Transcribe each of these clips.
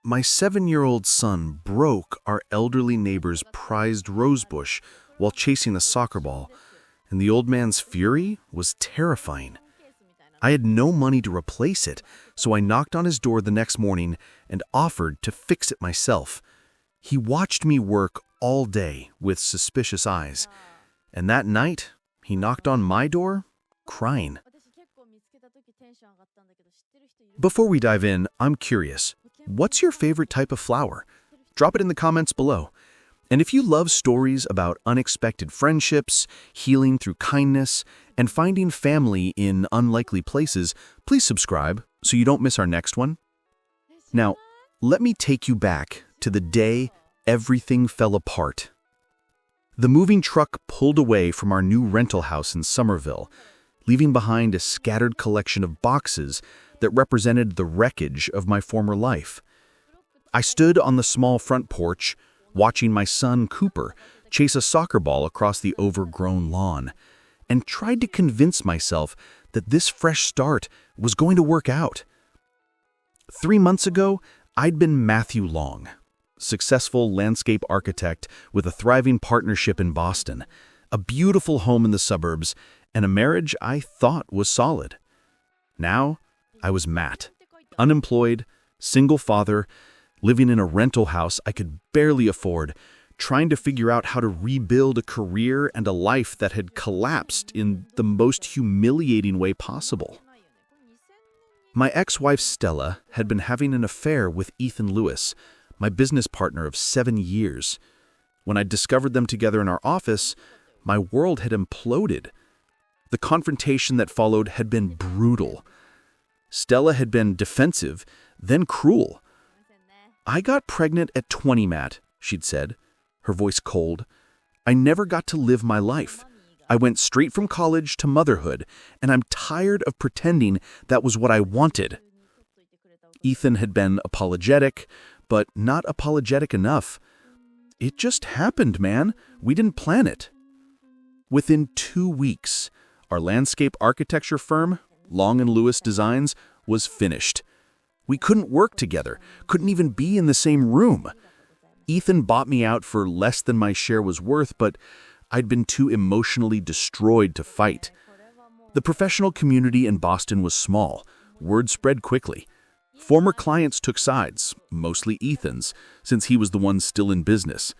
My 7-year-old son broke our elderly neighbor's prized rosebush while chasing a soccer ball, and the old man's fury was terrifying. I had no money to replace it, so I knocked on his door the next morning and offered to fix it myself. He watched me work all day with suspicious eyes, and that night, he knocked on my door, crying. Before we dive in, I'm curious. What's your favorite type of flower? Drop it in the comments below. And if you love stories about unexpected friendships, healing through kindness, and finding family in unlikely places, please subscribe so you don't miss our next one. Now, let me take you back to the day everything fell apart. The moving truck pulled away from our new rental house in Somerville, leaving behind a scattered collection of boxes that represented the wreckage of my former life. I stood on the small front porch, watching my son Cooper chase a soccer ball across the overgrown lawn, and tried to convince myself that this fresh start was going to work out. 3 months ago, I'd been Matthew Long, successful landscape architect with a thriving partnership in Boston, a beautiful home in the suburbs, and a marriage I thought was solid. Now, I was Matt, unemployed, single father, living in a rental house I could barely afford, trying to figure out how to rebuild a career and a life that had collapsed in the most humiliating way possible. My ex-wife Stella had been having an affair with Ethan Lewis, my business partner of 7 years. When I discovered them together in our office, my world had imploded. The confrontation that followed had been brutal. Stella had been defensive, then cruel. "I got pregnant at 20, Matt," she'd said, her voice cold. "I never got to live my life. I went straight from college to motherhood, and I'm tired of pretending that was what I wanted." Ethan had been apologetic, but not apologetic enough. "It just happened, man. We didn't plan it." Within 2 weeks, our landscape architecture firm, Long & Lewis Designs, was finished. We couldn't work together, couldn't even be in the same room. Ethan bought me out for less than my share was worth, but I'd been too emotionally destroyed to fight. The professional community in Boston was small. Word spread quickly. Former clients took sides, mostly Ethan's, since he was the one still in business.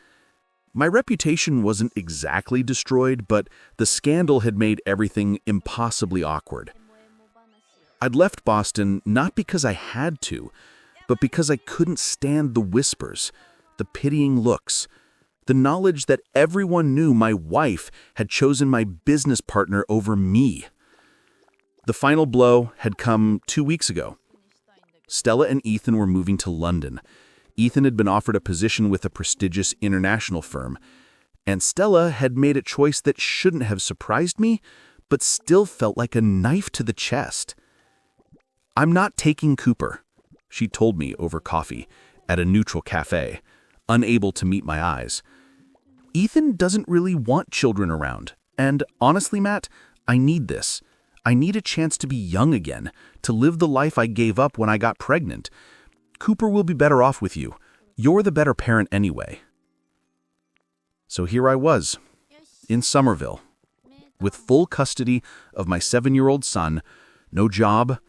My reputation wasn't exactly destroyed, but the scandal had made everything impossibly awkward. I'd left Boston not because I had to, but because I couldn't stand the whispers, the pitying looks, the knowledge that everyone knew my wife had chosen my business partner over me. The final blow had come 2 weeks ago. Stella and Ethan were moving to London. Ethan had been offered a position with a prestigious international firm, and Stella had made a choice that shouldn't have surprised me, but still felt like a knife to the chest. "I'm not taking Cooper," she told me over coffee at a neutral cafe, unable to meet my eyes. "Ethan doesn't really want children around, and honestly, Matt, I need this. I need a chance to be young again, to live the life I gave up when I got pregnant. Cooper will be better off with you. You're the better parent anyway." So here I was, in Somerville, with full custody of my 7-year-old son, no job,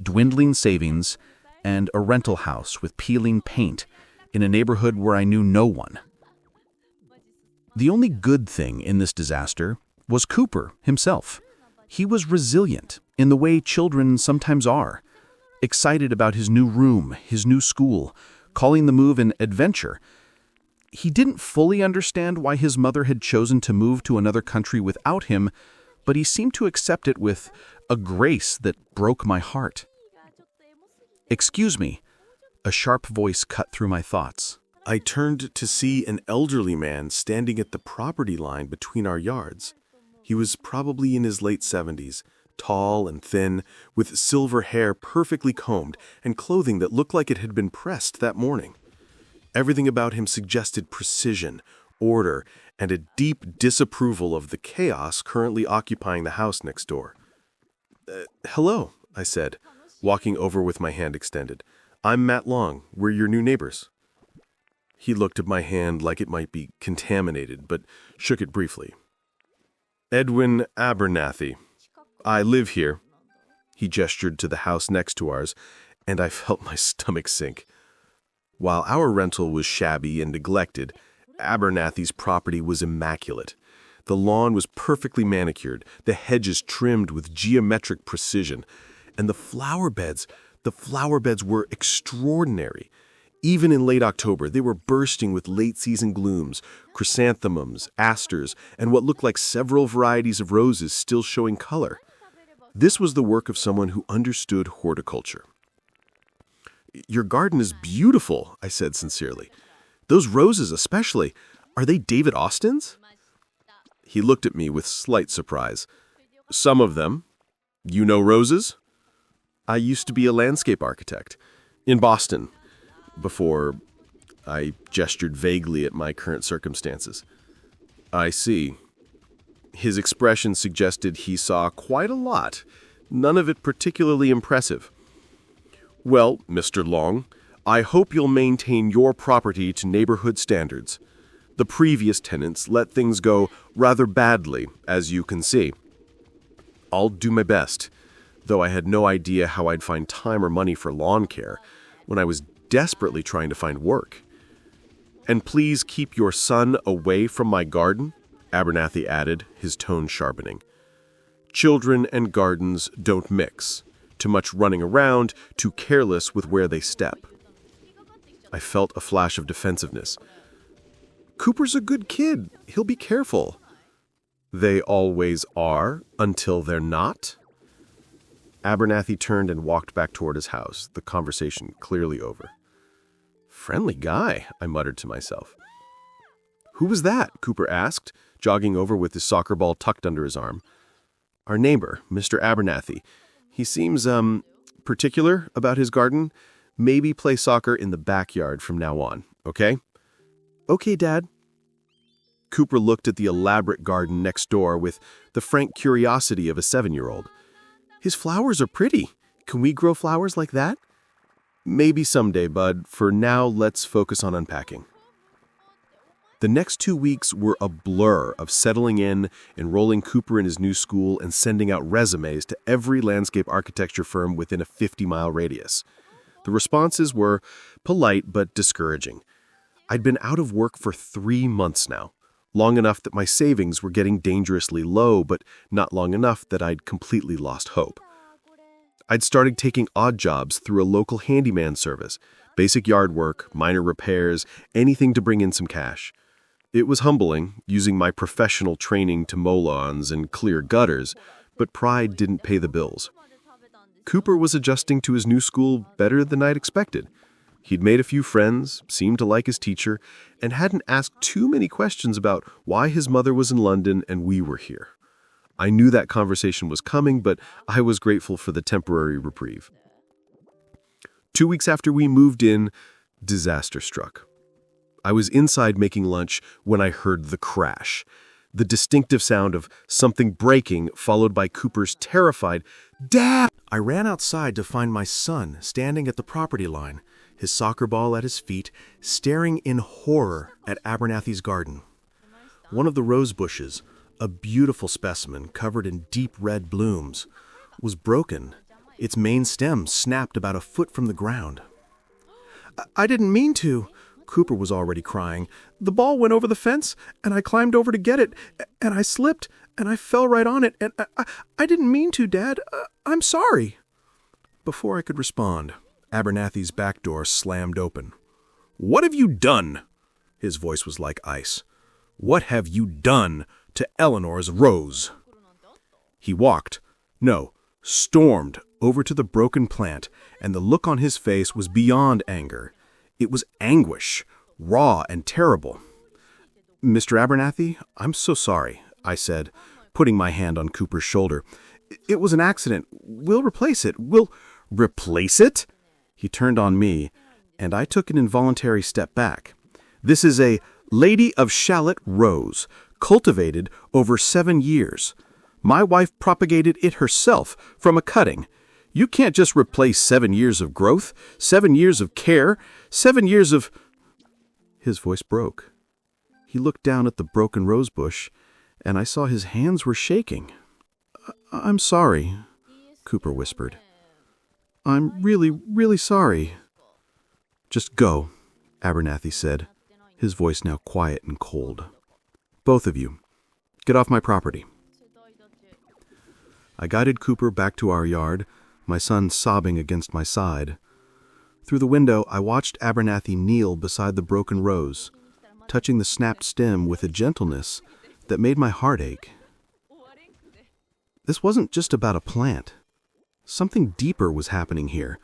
dwindling savings, and a rental house with peeling paint in a neighborhood where I knew no one. The only good thing in this disaster was Cooper himself. He was resilient in the way children sometimes are, excited about his new room, his new school, calling the move an adventure. He didn't fully understand why his mother had chosen to move to another country without him, but he seemed to accept it with a grace that broke my heart. "Excuse me," a sharp voice cut through my thoughts. I turned to see an elderly man standing at the property line between our yards. He was probably in his late 70s, tall and thin, with silver hair perfectly combed and clothing that looked like it had been pressed that morning. Everything about him suggested precision, order, and a deep disapproval of the chaos currently occupying the house next door. "Hello," I said, walking over with my hand extended. I'm Matt Long. We're your new neighbors." He looked at my hand like it might be contaminated, but shook it briefly. "Edwin Abernathy. I live here." He gestured to the house next to ours, and I felt my stomach sink. While our rental was shabby and neglected, Abernathy's property was immaculate. The lawn was perfectly manicured, the hedges trimmed with geometric precision, and the flower beds were extraordinary. Even in late October, they were bursting with late-season glooms, chrysanthemums, asters, and what looked like several varieties of roses still showing color. This was the work of someone who understood horticulture. "Your garden is beautiful," I said sincerely. "Those roses especially, are they David Austin's?" He looked at me with slight surprise. "Some of them. You know roses?" "I used to be a landscape architect in Boston before." I gestured vaguely at my current circumstances. "I see." His expression suggested he saw quite a lot, none of it particularly impressive. "Well, Mr. Long, I hope you'll maintain your property to neighborhood standards. The previous tenants let things go rather badly, as you can see." "I'll do my best," though I had no idea how I'd find time or money for lawn care when I was desperately trying to find work. "And please keep your son away from my garden," Abernathy added, his tone sharpening. "Children and gardens don't mix. Too much running around, too careless with where they step." I felt a flash of defensiveness. "Cooper's a good kid. He'll be careful." "They always are, until they're not?" Abernathy turned and walked back toward his house, the conversation clearly over. "Friendly guy," I muttered to myself. "Who was that?" Cooper asked, jogging over with his soccer ball tucked under his arm. "Our neighbor, Mr. Abernathy. He seems, particular about his garden. Maybe play soccer in the backyard from now on, okay?" "Okay, Dad." Cooper looked at the elaborate garden next door with the frank curiosity of a 7-year-old. "His flowers are pretty. Can we grow flowers like that?" "Maybe someday, bud. For now, let's focus on unpacking." The next 2 weeks were a blur of settling in, enrolling Cooper in his new school, and sending out resumes to every landscape architecture firm within a 50-mile radius. The responses were polite but discouraging. I'd been out of work for 3 months now, long enough that my savings were getting dangerously low, but not long enough that I'd completely lost hope. I'd started taking odd jobs through a local handyman service, basic yard work, minor repairs, anything to bring in some cash. It was humbling, using my professional training to mow lawns and clear gutters, but pride didn't pay the bills. Cooper was adjusting to his new school better than I'd expected. He'd made a few friends, seemed to like his teacher, and hadn't asked too many questions about why his mother was in London and we were here. I knew that conversation was coming, but I was grateful for the temporary reprieve. 2 weeks after we moved in, disaster struck. I was inside making lunch when I heard the crash. The distinctive sound of something breaking, followed by Cooper's terrified, "Dad!" I ran outside to find my son standing at the property line, his soccer ball at his feet, staring in horror at Abernathy's garden. One of the rose bushes, a beautiful specimen covered in deep red blooms, was broken. Its main stem snapped about a foot from the ground. I didn't mean to." Cooper was already crying. "The ball went over the fence, and I climbed over to get it, and I slipped, and I fell right on it, and I didn't mean to, Dad. I'm sorry." Before I could respond, Abernathy's back door slammed open. "What have you done?" His voice was like ice. "What have you done to Eleanor's rose?" He stormed over to the broken plant, and the look on his face was beyond anger. It was anguish, raw and terrible. "Mr. Abernathy, I'm so sorry," I said, putting my hand on Cooper's shoulder. "It was an accident. We'll replace it. We'll—" "Replace it?" He turned on me, and I took an involuntary step back. "This is a Lady of Shallot rose, cultivated over 7 years. My wife propagated it herself from a cutting. You can't just replace 7 years of growth, 7 years of care, 7 years of... His voice broke. He looked down at the broken rosebush, and I saw his hands were shaking. I'm sorry, Cooper whispered. I'm really, really sorry. Just go, Abernathy said, his voice now quiet and cold. Both of you, get off my property. I guided Cooper back to our yard, my son sobbing against my side. Through the window, I watched Abernathy kneel beside the broken rose, touching the snapped stem with a gentleness that made my heart ache. This wasn't just about a plant. Something deeper was happening here,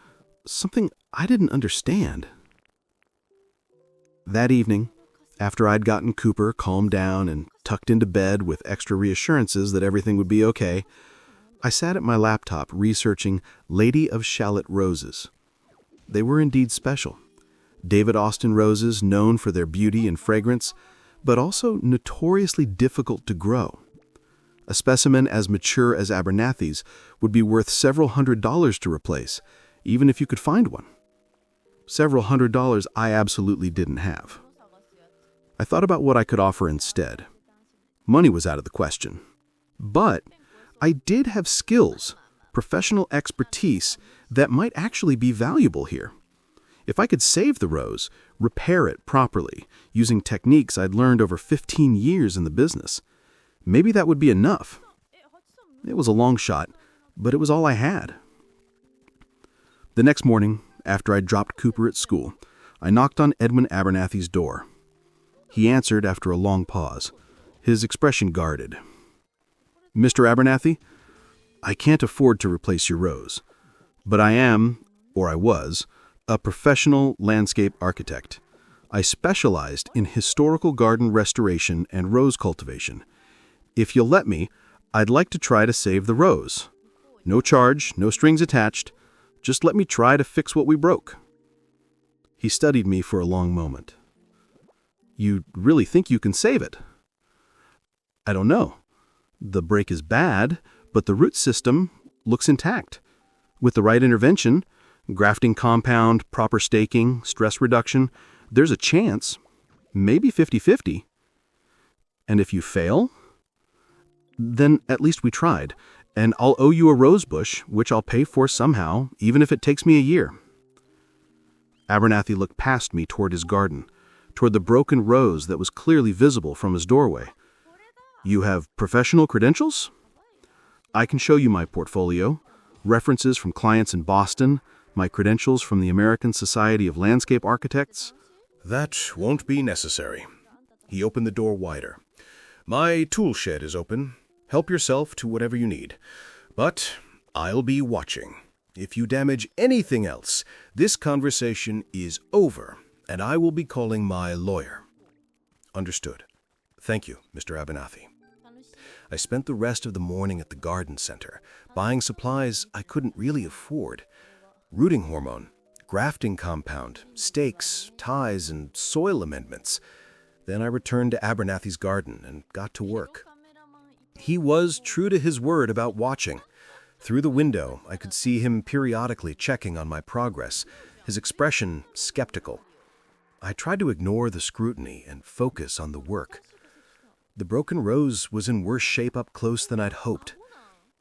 something I didn't understand. That evening, after I'd gotten Cooper calmed down and tucked into bed with extra reassurances that everything would be okay, I sat at my laptop researching Lady of Shalott roses. They were indeed special. David Austin roses known for their beauty and fragrance, but also notoriously difficult to grow. A specimen as mature as Abernathy's would be worth several $100s to replace, even if you could find one. Several $100s I absolutely didn't have. I thought about what I could offer instead. Money was out of the question. But I did have skills, professional expertise that might actually be valuable here. If I could save the rose, repair it properly, using techniques I'd learned over 15 years in the business, maybe that would be enough. It was a long shot, but it was all I had. The next morning, after I dropped Cooper at school, I knocked on Edwin Abernathy's door. He answered after a long pause, his expression guarded. Mr. Abernathy, I can't afford to replace your rose, but I am, or I was, a professional landscape architect. I specialized in historical garden restoration and rose cultivation. If you'll let me, I'd like to try to save the rose. No charge, no strings attached. Just let me try to fix what we broke. He studied me for a long moment. You really think you can save it? I don't know. The break is bad, but the root system looks intact. With the right intervention, grafting compound, proper staking, stress reduction, there's a chance, maybe 50-50. And if you fail, then at least we tried, and I'll owe you a rosebush, which I'll pay for somehow, even if it takes me a year. Abernathy looked past me toward his garden, toward the broken rose that was clearly visible from his doorway. You have professional credentials? I can show you my portfolio, references from clients in Boston, my credentials from the American Society of Landscape Architects. That won't be necessary. He opened the door wider. My tool shed is open. Help yourself to whatever you need. But I'll be watching. If you damage anything else, this conversation is over, and I will be calling my lawyer. Understood. Thank you, Mr. Abernathy. I spent the rest of the morning at the garden center, buying supplies I couldn't really afford. Rooting hormone, grafting compound, stakes, ties, and soil amendments. Then I returned to Abernathy's garden and got to work. He was true to his word about watching. Through the window, I could see him periodically checking on my progress, his expression skeptical. I tried to ignore the scrutiny and focus on the work. The broken rose was in worse shape up close than I'd hoped.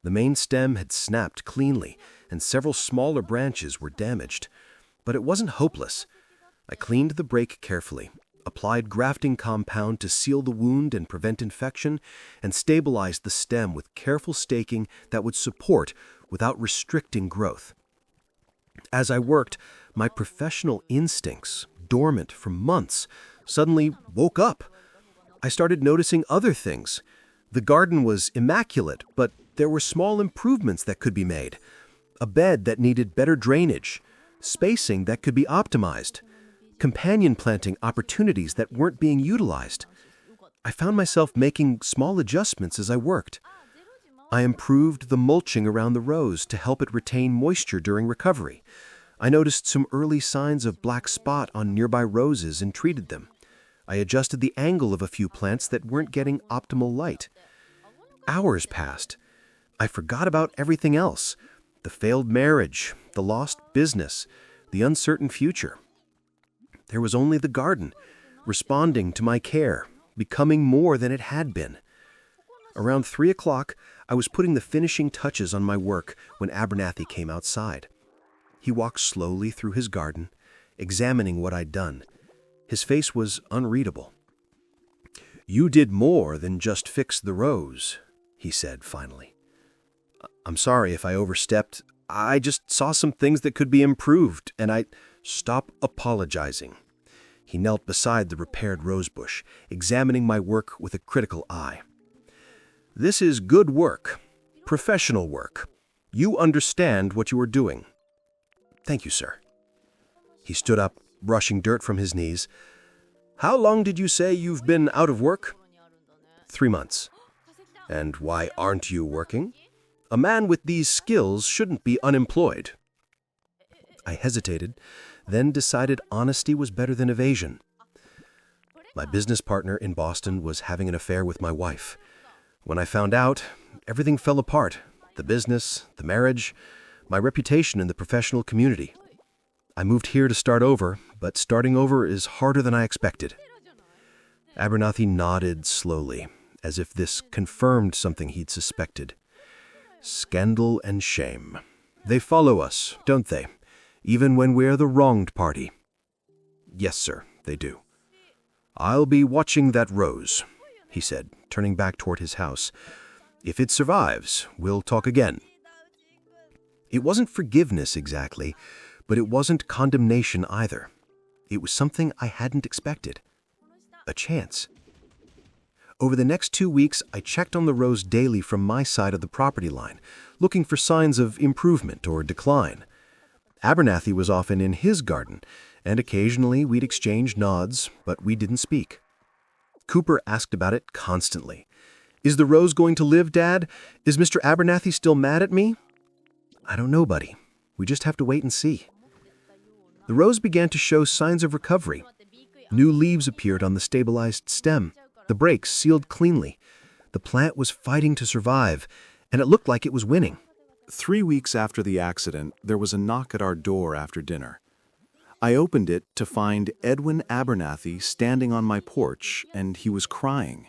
The main stem had snapped cleanly, and several smaller branches were damaged. But it wasn't hopeless. I cleaned the break carefully, applied grafting compound to seal the wound and prevent infection, and stabilized the stem with careful staking that would support without restricting growth. As I worked, my professional instincts, dormant for months, suddenly woke up. I started noticing other things. The garden was immaculate, but there were small improvements that could be made. A bed that needed better drainage, spacing that could be optimized, companion planting opportunities that weren't being utilized. I found myself making small adjustments as I worked. I improved the mulching around the rose to help it retain moisture during recovery. I noticed some early signs of black spot on nearby roses and treated them. I adjusted the angle of a few plants that weren't getting optimal light. Hours passed. I forgot about everything else. The failed marriage, the lost business, the uncertain future. There was only the garden, responding to my care, becoming more than it had been. Around 3 o'clock, I was putting the finishing touches on my work when Abernathy came outside. He walked slowly through his garden, examining what I'd done. His face was unreadable. "You did more than just fix the rose," he said finally. "I'm sorry if I overstepped. I just saw some things that could be improved, and I—" "Stop apologizing." He knelt beside the repaired rosebush, examining my work with a critical eye. "This is good work, professional work. You understand what you are doing." "Thank you, sir." He stood up, brushing dirt from his knees. "How long did you say you've been out of work?" 3 months. "And why aren't you working? A man with these skills shouldn't be unemployed." I hesitated, then decided honesty was better than evasion. My business partner in Boston was having an affair with my wife. When I found out, everything fell apart. The business, the marriage, my reputation in the professional community. I moved here to start over, but starting over is harder than I expected. Abernathy nodded slowly, as if this confirmed something he'd suspected. "Scandal and shame. They follow us, don't they? Even when we're the wronged party." "Yes, sir, they do." "I'll be watching that rose," he said, turning back toward his house. "If it survives, we'll talk again." It wasn't forgiveness exactly, but it wasn't condemnation either. It was something I hadn't expected. A chance. Over the next 2 weeks, I checked on the rose daily from my side of the property line, looking for signs of improvement or decline. Abernathy was often in his garden, and occasionally we'd exchange nods, but we didn't speak. Cooper asked about it constantly. "Is the rose going to live, Dad? Is Mr. Abernathy still mad at me?" "I don't know, buddy. We just have to wait and see." The rose began to show signs of recovery. New leaves appeared on the stabilized stem. The breaks sealed cleanly. The plant was fighting to survive, and it looked like it was winning. 3 weeks after the accident, there was a knock at our door after dinner. I opened it to find Edwin Abernathy standing on my porch, and he was crying.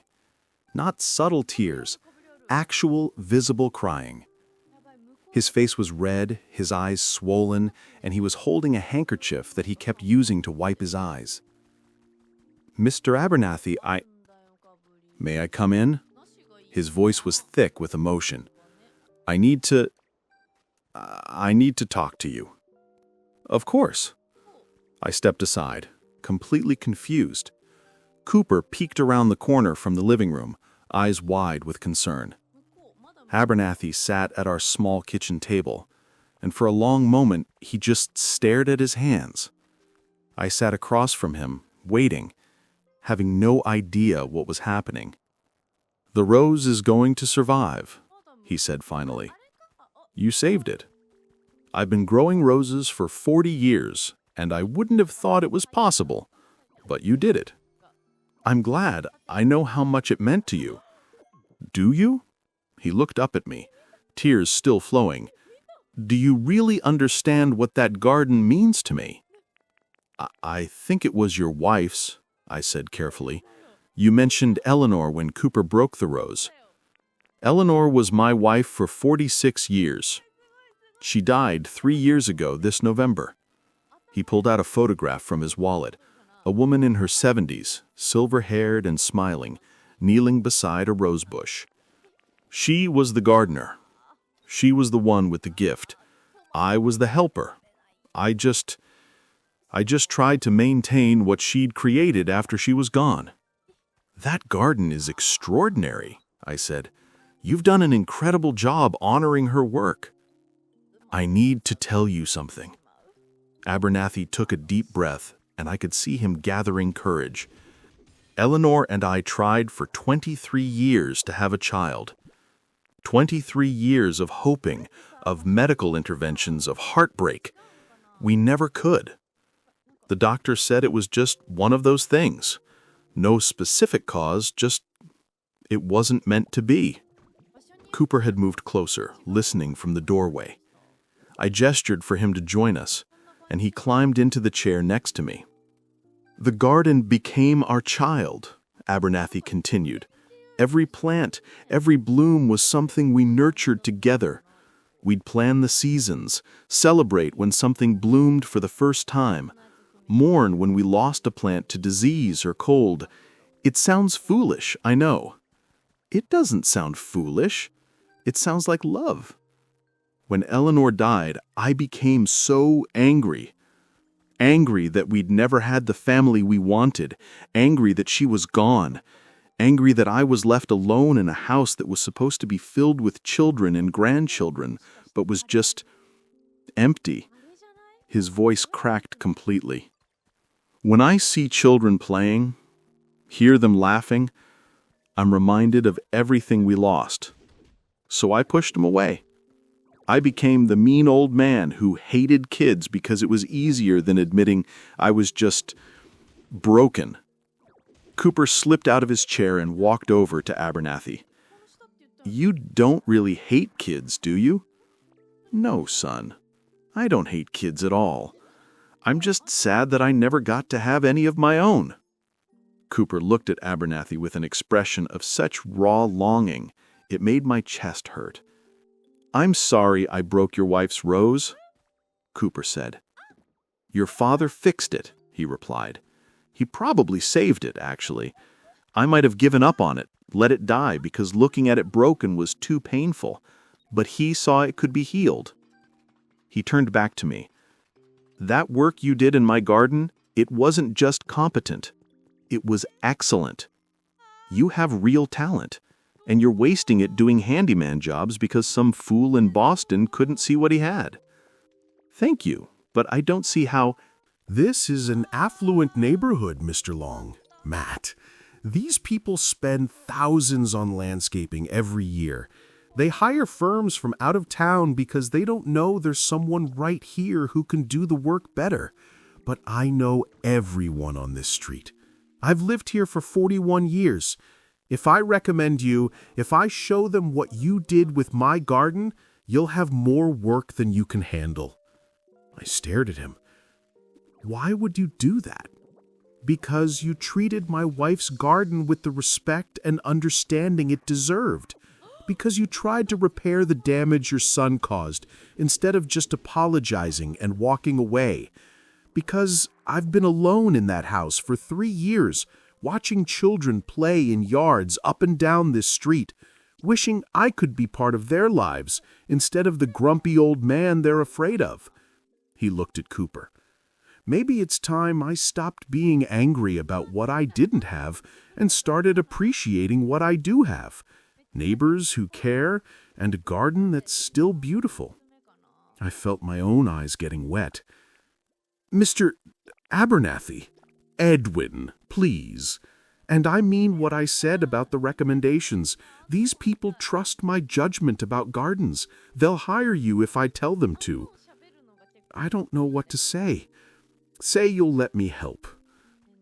Not subtle tears, actual visible crying. His face was red, his eyes swollen, and he was holding a handkerchief that he kept using to wipe his eyes. "Mr. Abernathy, May I come in?" His voice was thick with emotion. I need to talk to you." "Of course." I stepped aside, completely confused. Cooper peeked around the corner from the living room, eyes wide with concern. Abernathy sat at our small kitchen table, and for a long moment he just stared at his hands. I sat across from him, waiting, having no idea what was happening. "The rose is going to survive," he said finally. "You saved it. I've been growing roses for 40 years, and I wouldn't have thought it was possible, but you did it. I'm glad. I know how much it meant to you." "Do you?" He looked up at me, tears still flowing. "Do you really understand what that garden means to me?" I think it was your wife's," I said carefully. "You mentioned Eleanor when Cooper broke the rose." "Eleanor was my wife for 46 years. She died 3 years ago this November." He pulled out a photograph from his wallet. A woman in her 70s, silver-haired and smiling, kneeling beside a rosebush. "She was the gardener. She was the one with the gift. I was the helper. I just tried to maintain what she'd created after she was gone." "That garden is extraordinary," I said. "You've done an incredible job honoring her work." "I need to tell you something." Abernathy took a deep breath, and I could see him gathering courage. "Eleanor and I tried for 23 years to have a child. 23 years of hoping, of medical interventions, of heartbreak. We never could. The doctor said it was just one of those things. No specific cause, just it wasn't meant to be." Cooper had moved closer, listening from the doorway. I gestured for him to join us, and he climbed into the chair next to me. "The garden became our child," Abernathy continued. "Every plant, every bloom was something we nurtured together. We'd plan the seasons, celebrate when something bloomed for the first time, mourn when we lost a plant to disease or cold. It sounds foolish, I know." "It doesn't sound foolish. It sounds like love." "When Eleanor died, I became so angry. Angry that we'd never had the family we wanted, angry that she was gone, angry that I was left alone in a house that was supposed to be filled with children and grandchildren, but was just empty." His voice cracked completely. "When I see children playing, hear them laughing, I'm reminded of everything we lost. So I pushed them away. I became the mean old man who hated kids because it was easier than admitting I was just broken." Cooper slipped out of his chair and walked over to Abernathy. "You don't really hate kids, do you?" "No, son. I don't hate kids at all. I'm just sad that I never got to have any of my own." Cooper looked at Abernathy with an expression of such raw longing, it made my chest hurt. "I'm sorry I broke your wife's rose," Cooper said. "Your father fixed it," he replied. "He probably saved it, actually. I might have given up on it, let it die, because looking at it broken was too painful, but he saw it could be healed." He turned back to me. "That work you did in my garden, it wasn't just competent. It was excellent. You have real talent, and you're wasting it doing handyman jobs because some fool in Boston couldn't see what he had." "Thank you, but I don't see how—" "This is an affluent neighborhood, Mr. Long. Matt, these people spend thousands on landscaping every year. They hire firms from out of town because they don't know there's someone right here who can do the work better. But I know everyone on this street. I've lived here for 41 years. If I recommend you, if I show them what you did with my garden, you'll have more work than you can handle." I stared at him. "Why would you do that?" "Because you treated my wife's garden with the respect and understanding it deserved. Because you tried to repair the damage your son caused, instead of just apologizing and walking away. Because I've been alone in that house for 3 years, watching children play in yards up and down this street, wishing I could be part of their lives instead of the grumpy old man they're afraid of." He looked at Cooper. "Maybe it's time I stopped being angry about what I didn't have and started appreciating what I do have. Neighbors who care and a garden that's still beautiful." I felt my own eyes getting wet. "Mr. Abernathy, Edwin, please. And I mean what I said about the recommendations. These people trust my judgment about gardens. They'll hire you if I tell them to." I don't know what to say. "Say you'll let me help."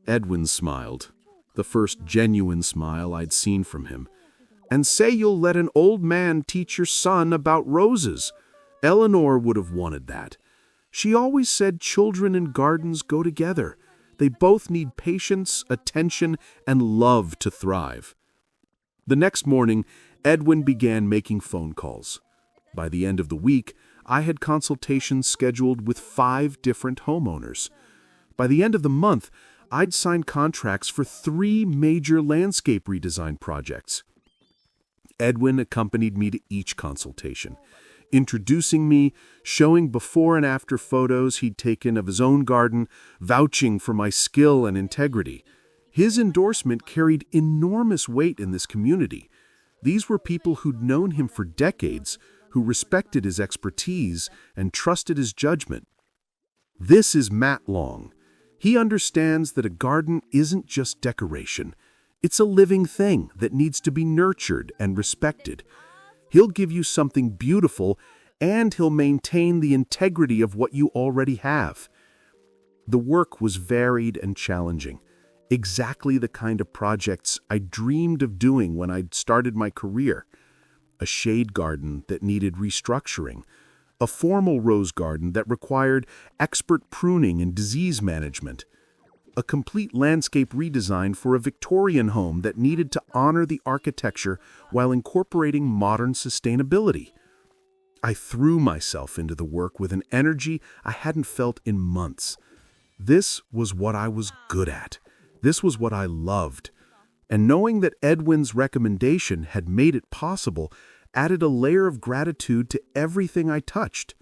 Edwin smiled, the first genuine smile I'd seen from him. "And say you'll let an old man teach your son about roses. Eleanor would have wanted that. She always said children and gardens go together. They both need patience, attention, and love to thrive." The next morning, Edwin began making phone calls. By the end of the week, I had consultations scheduled with 5 different homeowners. By the end of the month, I'd signed contracts for 3 major landscape redesign projects. Edwin accompanied me to each consultation, introducing me, showing before and after photos he'd taken of his own garden, vouching for my skill and integrity. His endorsement carried enormous weight in this community. These were people who'd known him for decades, who respected his expertise and trusted his judgment. This is Matt Long. He understands that a garden isn't just decoration. It's a living thing that needs to be nurtured and respected. He'll give you something beautiful, and he'll maintain the integrity of what you already have. The work was varied and challenging, exactly the kind of projects I dreamed of doing when I'd started my career. A shade garden that needed restructuring, a formal rose garden that required expert pruning and disease management, a complete landscape redesign for a Victorian home that needed to honor the architecture while incorporating modern sustainability. I threw myself into the work with an energy I hadn't felt in months. This was what I was good at. This was what I loved. And knowing that Edwin's recommendation had made it possible added a layer of gratitude to everything I touched.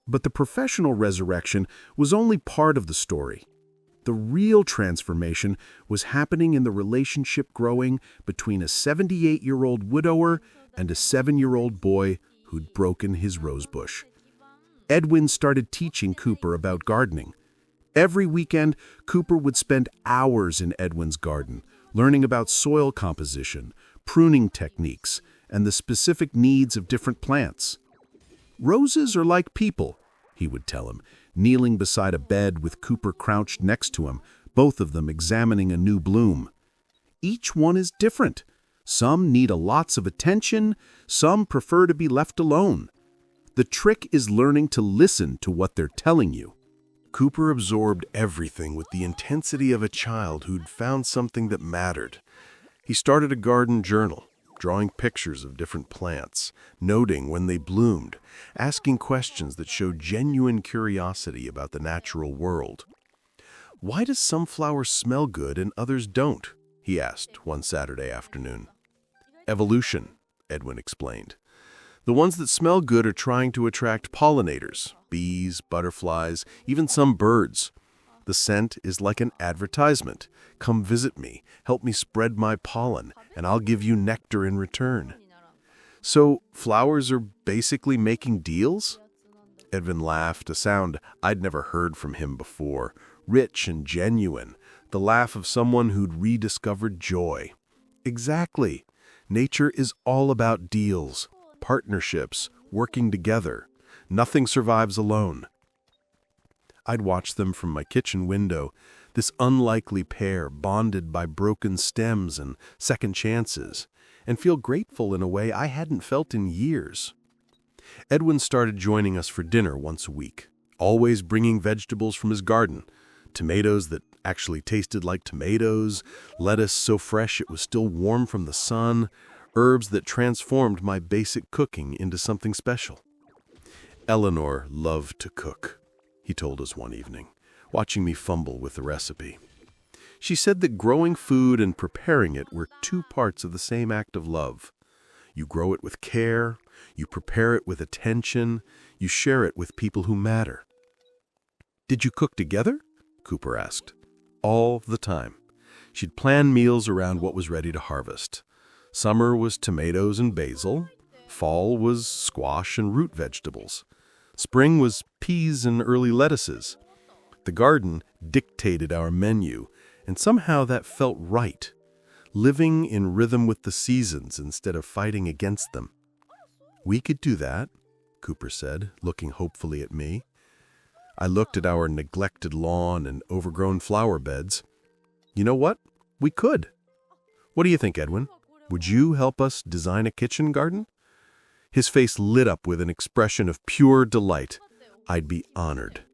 But the professional resurrection was only part of the story. The real transformation was happening in the relationship growing between a 78-year-old widower and a 7-year-old boy who'd broken his rosebush. Edwin started teaching Cooper about gardening. Every weekend, Cooper would spend hours in Edwin's garden, learning about soil composition, pruning techniques, and the specific needs of different plants. "Roses are like people," he would tell him, kneeling beside a bed with Cooper crouched next to him, both of them examining a new bloom. "Each one is different. Some need lots of attention, some prefer to be left alone. The trick is learning to listen to what they're telling you." Cooper absorbed everything with the intensity of a child who'd found something that mattered. He started a garden journal, drawing pictures of different plants, noting when they bloomed, asking questions that showed genuine curiosity about the natural world. "Why does some flowers smell good and others don't?" he asked one Saturday afternoon. "Evolution," Edwin explained. "The ones that smell good are trying to attract pollinators, bees, butterflies, even some birds. The scent is like an advertisement. Come visit me, help me spread my pollen, and I'll give you nectar in return." "So flowers are basically making deals?" Edwin laughed, a sound I'd never heard from him before, rich and genuine, the laugh of someone who'd rediscovered joy. "Exactly. Nature is all about deals, partnerships, working together. Nothing survives alone." I'd watch them from my kitchen window, this unlikely pair bonded by broken stems and second chances, and feel grateful in a way I hadn't felt in years. Edwin started joining us for dinner once a week, always bringing vegetables from his garden, tomatoes that actually tasted like tomatoes, lettuce so fresh it was still warm from the sun, herbs that transformed my basic cooking into something special. "Eleanor loved to cook," he told us one evening, watching me fumble with the recipe. "She said that growing food and preparing it were two parts of the same act of love. You grow it with care, you prepare it with attention, you share it with people who matter." "Did you cook together?" Cooper asked. "All the time. She'd plan meals around what was ready to harvest. Summer was tomatoes and basil. Fall was squash and root vegetables. Spring was peas and early lettuces. The garden dictated our menu, and somehow that felt right, living in rhythm with the seasons instead of fighting against them." "We could do that," Cooper said, looking hopefully at me. I looked at our neglected lawn and overgrown flower beds. "You know what? We could. What do you think, Edwin? Would you help us design a kitchen garden?" His face lit up with an expression of pure delight. I'd be honored.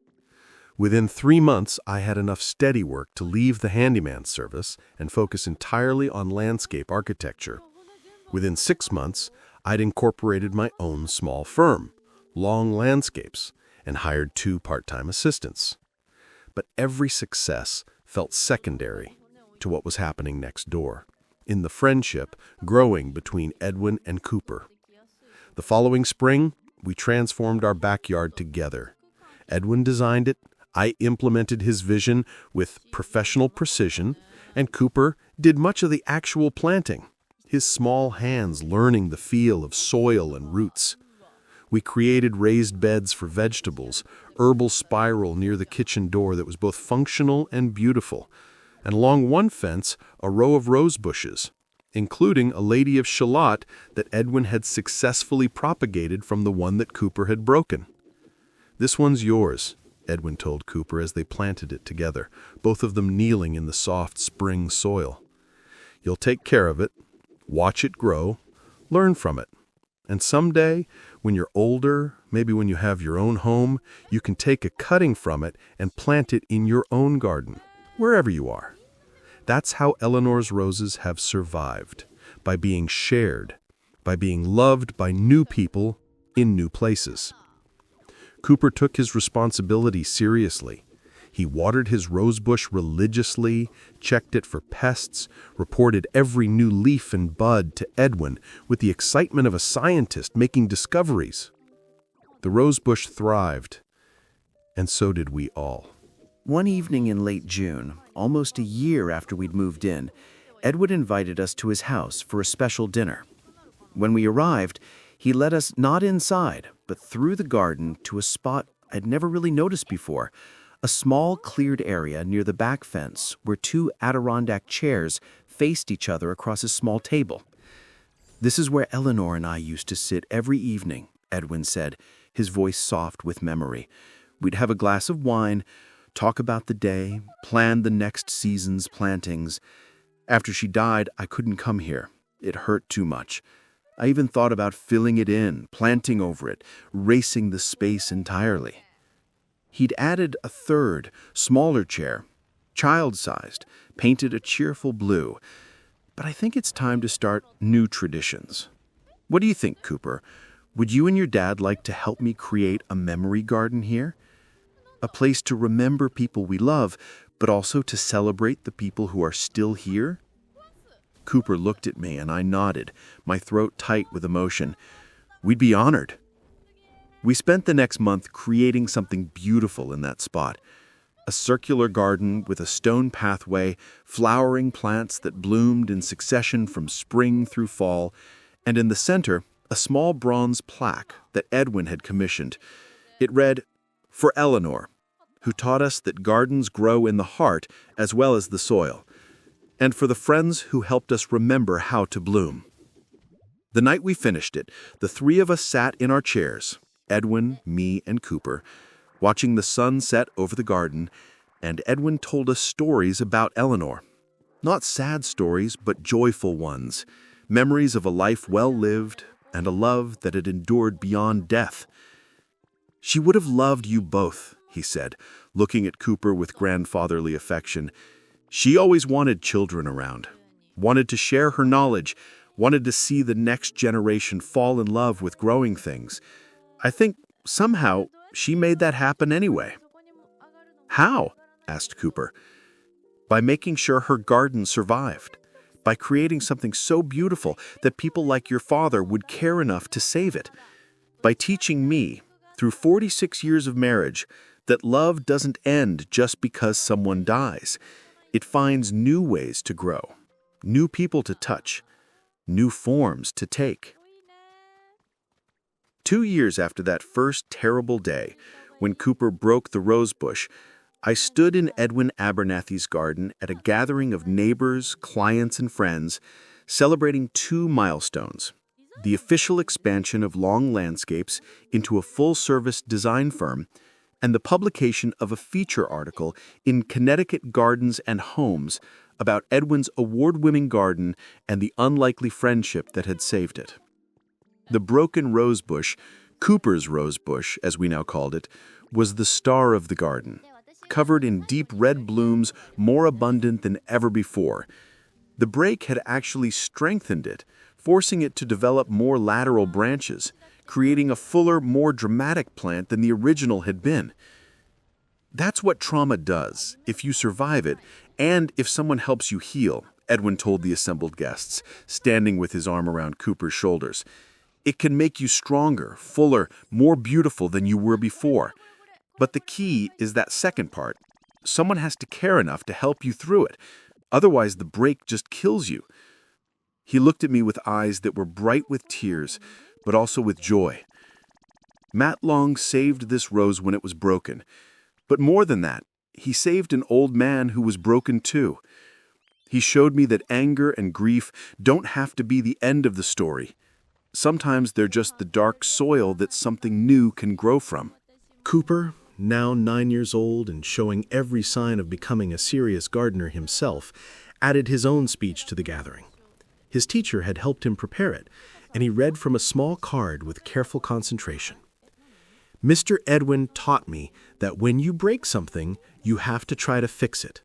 Within 3 months, I had enough steady work to leave the handyman service and focus entirely on landscape architecture. Within 6 months, I'd incorporated my own small firm, Long Landscapes, and hired 2 part-time assistants. But every success felt secondary to what was happening next door, in the friendship growing between Edwin and Cooper. The following spring, we transformed our backyard together. Edwin designed it, I implemented his vision with professional precision, and Cooper did much of the actual planting, his small hands learning the feel of soil and roots. We created raised beds for vegetables, herbal spiral near the kitchen door that was both functional and beautiful, and along one fence, a row of rose bushes, including a lady of shallot that Edwin had successfully propagated from the one that Cooper had broken. "This one's yours," Edwin told Cooper as they planted it together, both of them kneeling in the soft spring soil. "You'll take care of it, watch it grow, learn from it, And someday, when you're older, maybe when you have your own home, you can take a cutting from it and plant it in your own garden, wherever you are. That's how Eleanor's roses have survived, by being shared, by being loved by new people in new places. Cooper took his responsibility seriously. He watered his rosebush religiously, checked it for pests, reported every new leaf and bud to Edwin with the excitement of a scientist making discoveries. The rosebush thrived, and so did we all. One evening in late June, almost a year after we'd moved in, Edward invited us to his house for a special dinner. When we arrived, he led us not inside, but through the garden to a spot I'd never really noticed before, a small cleared area near the back fence where two Adirondack chairs faced each other across a small table. "This is where Eleanor and I used to sit every evening," Edwin said, his voice soft with memory. "We'd have a glass of wine, talk about the day, plan the next season's plantings. After she died, I couldn't come here. It hurt too much. I even thought about filling it in, planting over it, racing the space entirely." He'd added a third, smaller chair, child-sized, painted a cheerful blue. "But I think it's time to start new traditions. What do you think, Cooper? Would you and your dad like to help me create a memory garden here? A place to remember people we love, but also to celebrate the people who are still here?" Cooper looked at me and I nodded, my throat tight with emotion. We'd be honored. We spent the next month creating something beautiful in that spot. A circular garden with a stone pathway, flowering plants that bloomed in succession from spring through fall, and in the center, a small bronze plaque that Edwin had commissioned. It read, "For Eleanor, who taught us that gardens grow in the heart as well as the soil, and for the friends who helped us remember how to bloom." The night we finished it, the three of us sat in our chairs, Edwin, me, and Cooper, watching the sun set over the garden, and Edwin told us stories about Eleanor. Not sad stories, but joyful ones, memories of a life well lived and a love that had endured beyond death. "She would have loved you both," he said, looking at Cooper with grandfatherly affection. "She always wanted children around, wanted to share her knowledge, wanted to see the next generation fall in love with growing things. I think, somehow, she made that happen anyway." "How?" asked Cooper. "By making sure her garden survived. By creating something so beautiful that people like your father would care enough to save it. By teaching me, through 46 years of marriage, that love doesn't end just because someone dies. It finds new ways to grow, new people to touch, new forms to take." 2 years after that first terrible day, when Cooper broke the rosebush, I stood in Edwin Abernathy's garden at a gathering of neighbors, clients, and friends, celebrating 2 milestones: the official expansion of Long Landscapes into a full-service design firm, and the publication of a feature article in Connecticut Gardens and Homes about Edwin's award-winning garden and the unlikely friendship that had saved it. The broken rosebush, Cooper's rosebush, as we now called it, was the star of the garden, covered in deep red blooms more abundant than ever before. The break had actually strengthened it, forcing it to develop more lateral branches, creating a fuller, more dramatic plant than the original had been. "That's what trauma does, if you survive it, and if someone helps you heal," Edwin told the assembled guests, standing with his arm around Cooper's shoulders. "It can make you stronger, fuller, more beautiful than you were before. But the key is that second part. Someone has to care enough to help you through it. Otherwise, the break just kills you." He looked at me with eyes that were bright with tears, but also with joy. "Matt Long saved this rose when it was broken. But more than that, he saved an old man who was broken too. He showed me that anger and grief don't have to be the end of the story. Sometimes they're just the dark soil that something new can grow from." Cooper, now 9 years old and showing every sign of becoming a serious gardener himself, added his own speech to the gathering. His teacher had helped him prepare it, and he read from a small card with careful concentration. Mr. Edwin taught me that when you break something, you have to try to fix it,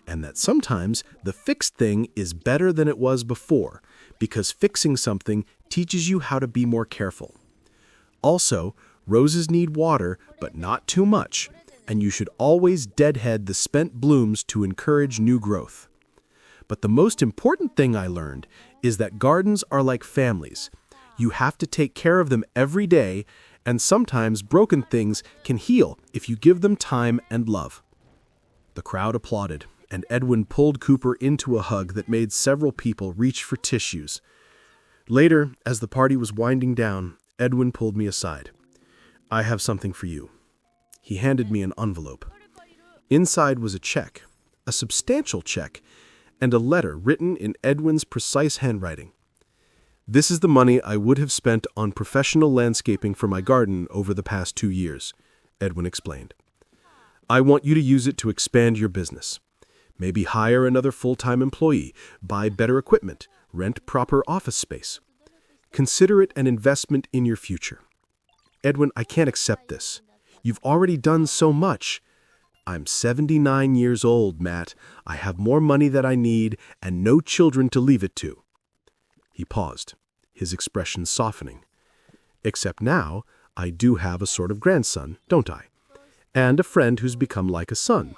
and that sometimes the fixed thing is better than it was before, because fixing something teaches you how to be more careful. Also, roses need water, but not too much, and you should always deadhead the spent blooms to encourage new growth. But the most important thing I learned is that gardens are like families. You have to take care of them every day, and sometimes broken things can heal if you give them time and love. The crowd applauded, and Edwin pulled Cooper into a hug that made several people reach for tissues. Later, as the party was winding down, Edwin pulled me aside. "I have something for you." He handed me an envelope. Inside was a check, a substantial check, and a letter written in Edwin's precise handwriting. "This is the money I would have spent on professional landscaping for my garden over the past 2 years," Edwin explained. "I want you to use it to expand your business. Maybe hire another full-time employee, buy better equipment, rent proper office space. Consider it an investment in your future." "Edwin, I can't accept this. You've already done so much." "I'm 79 years old, Matt. I have more money than I need and no children to leave it to." He paused, his expression softening. "Except now, I do have a sort of grandson, don't I? And a friend who's become like a son.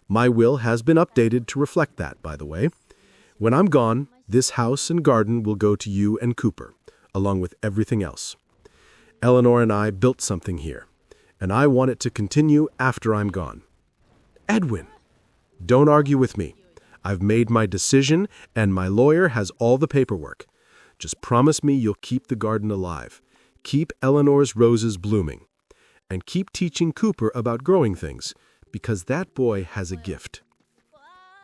My will has been updated to reflect that, by the way. When I'm gone, this house and garden will go to you and Cooper, along with everything else. Eleanor and I built something here, and I want it to continue after I'm gone." "Edwin!" "Don't argue with me. I've made my decision, and my lawyer has all the paperwork. Just promise me you'll keep the garden alive, keep Eleanor's roses blooming, and keep teaching Cooper about growing things, because that boy has a gift."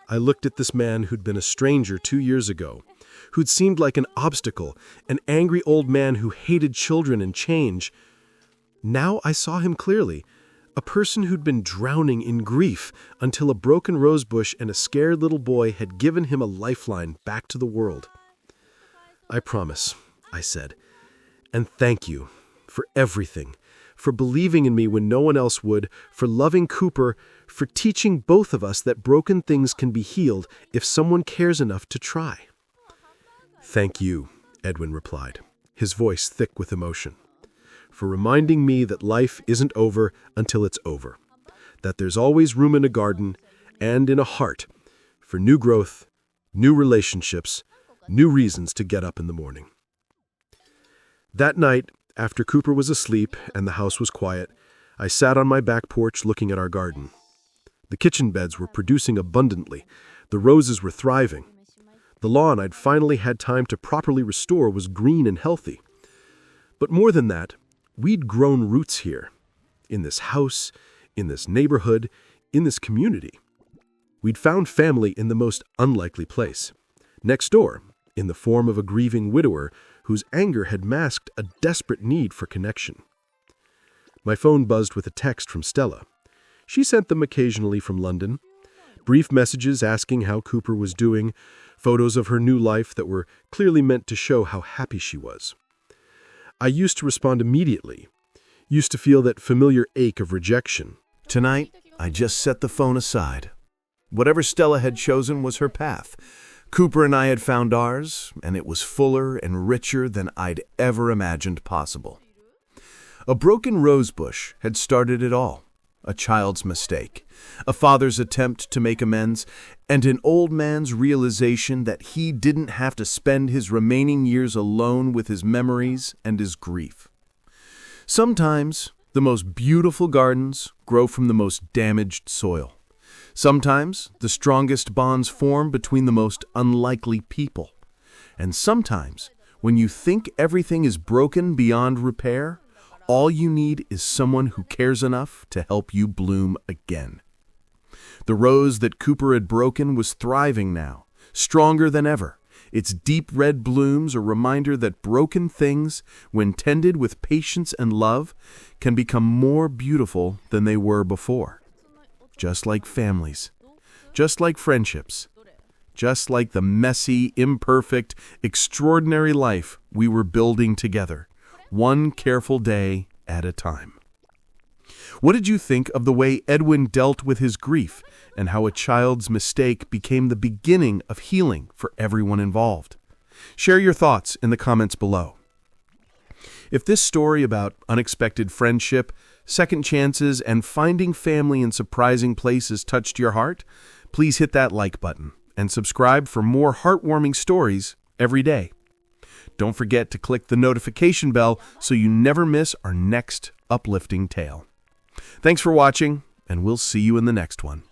I looked at this man who'd been a stranger 2 years ago, who'd seemed like an obstacle, an angry old man who hated children and change. Now I saw him clearly, a person who'd been drowning in grief until a broken rosebush and a scared little boy had given him a lifeline back to the world. "I promise," I said, "and thank you for everything, for believing in me when no one else would, for loving Cooper, for teaching both of us that broken things can be healed if someone cares enough to try." "Thank you," Edwin replied, his voice thick with emotion, "for reminding me that life isn't over until it's over, that there's always room in a garden and in a heart for new growth, new relationships, new reasons to get up in the morning." That night, after Cooper was asleep and the house was quiet, I sat on my back porch looking at our garden. The kitchen beds were producing abundantly. The roses were thriving. The lawn I'd finally had time to properly restore was green and healthy. But more than that, we'd grown roots here, in this house, in this neighborhood, in this community. We'd found family in the most unlikely place, next door, in the form of a grieving widower whose anger had masked a desperate need for connection. My phone buzzed with a text from Stella. She sent them occasionally from London. Brief messages asking how Cooper was doing, photos of her new life that were clearly meant to show how happy she was. I used to respond immediately, used to feel that familiar ache of rejection. Tonight, I just set the phone aside. Whatever Stella had chosen was her path. Cooper and I had found ours, and it was fuller and richer than I'd ever imagined possible. A broken rosebush had started it all. A child's mistake, a father's attempt to make amends, and an old man's realization that he didn't have to spend his remaining years alone with his memories and his grief. Sometimes the most beautiful gardens grow from the most damaged soil. Sometimes the strongest bonds form between the most unlikely people. And sometimes, when you think everything is broken beyond repair, all you need is someone who cares enough to help you bloom again. The rose that Cooper had broken was thriving now, stronger than ever. Its deep red blooms a reminder that broken things, when tended with patience and love, can become more beautiful than they were before. Just like families, just like friendships, just like the messy, imperfect, extraordinary life we were building together, one careful day at a time. What did you think of the way Edwin dealt with his grief and how a child's mistake became the beginning of healing for everyone involved? Share your thoughts in the comments below. If this story about unexpected friendship, second chances, and finding family in surprising places touched your heart, please hit that like button and subscribe for more heartwarming stories every day. Don't forget to click the notification bell so you never miss our next uplifting tale. Thanks for watching, and we'll see you in the next one.